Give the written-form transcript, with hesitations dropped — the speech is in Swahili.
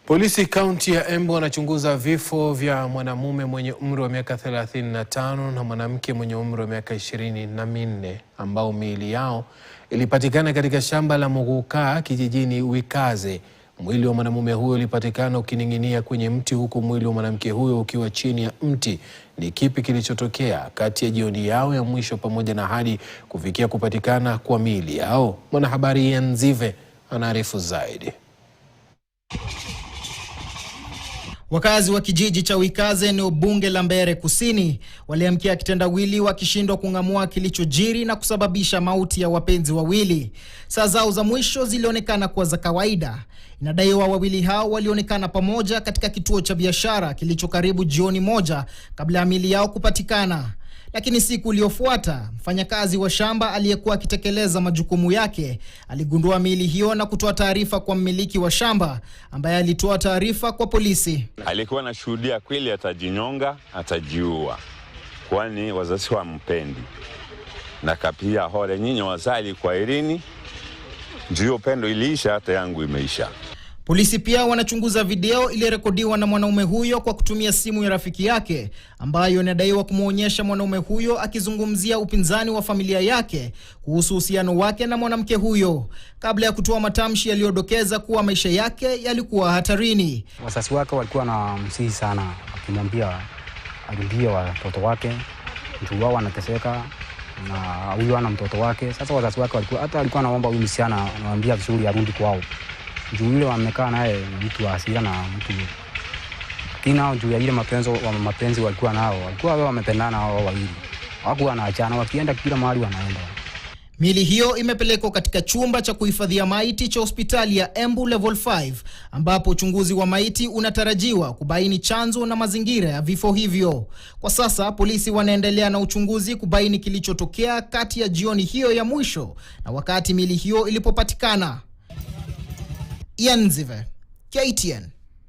Polisi kaunti ya Embu wanachunguza vifo vya mwanamume mwenye umri wa miaka 35 na mwanamke mwenye umri wa miaka 24 ambao miili yao ilipatikana katika shamba la Muguka kijijini Wikaze. Mwili wa mwanamume huyo ulipatikana ukining'inia kwenye mti huku mwili wa mwanamke huyo ukiwa chini ya mti. Ni kipi kilichotokea kati ya jioni yao ya mwisho pamoja na hadi kufikia kupatikana kwa miili yao? Mwanahabari Ian Nzive anaarifu zaidi. Wakazi wa kijiji cha Wikaze eneo bunge la Mbeere Kusini waliamkia kitendawili wakishindwa kung'amua kilichojiri na kusababisha mauti ya wapenzi wawili. Saa zao za mwisho zilionekana kuwa za kawaida. Inadaiwa wawili hao walionekana pamoja katika kituo cha biashara kilicho karibu jioni moja kabla ya miili yao kupatikana. Lakini siku iliyofuata, mfanyakazi wa shamba aliyekuwa akitekeleza majukumu yake aligundua miili hiyo na kutoa taarifa kwa mmiliki wa shamba ambaye alitoa taarifa kwa polisi. Alikuwa anashuhudia kweli atajinyonga, atajiua, kwani wazazi wampendi. Na kapia hore nyinyi wazali kwa irini, ndio pendo iliisha, hata yangu imeisha. Polisi pia wanachunguza video iliyorekodiwa na mwanaume huyo kwa kutumia simu ya rafiki yake ambayo inadaiwa kumuonyesha mwanaume huyo akizungumzia upinzani wa familia yake kuhusu uhusiano wake na mwanamke huyo kabla ya kutoa matamshi yaliyodokeza kuwa maisha yake yalikuwa hatarini. Wazazi wake walikuwa na msihi sana, akimwambia arudie watoto wake, mtu wao anateseka na huyu ana mtoto wake. Sasa wazazi wake alikuwa anaomba huyu msichana, anamwambia vizuri arudi kwao. Juu yule wamekaa naye mtu wa hasira na mtu kina juu ya ile mapenzi walikuwa nao, walikuwa wamependana hao wawili, hawakuwa wanaachana, wakienda kila mahali wanaenda. Miili hiyo imepelekwa katika chumba cha kuhifadhia maiti cha hospitali ya Embu Level 5 ambapo uchunguzi wa maiti unatarajiwa kubaini chanzo na mazingira ya vifo hivyo. Kwa sasa polisi wanaendelea na uchunguzi kubaini kilichotokea kati ya jioni hiyo ya mwisho na wakati miili hiyo ilipopatikana. Ian Nzive, KTN.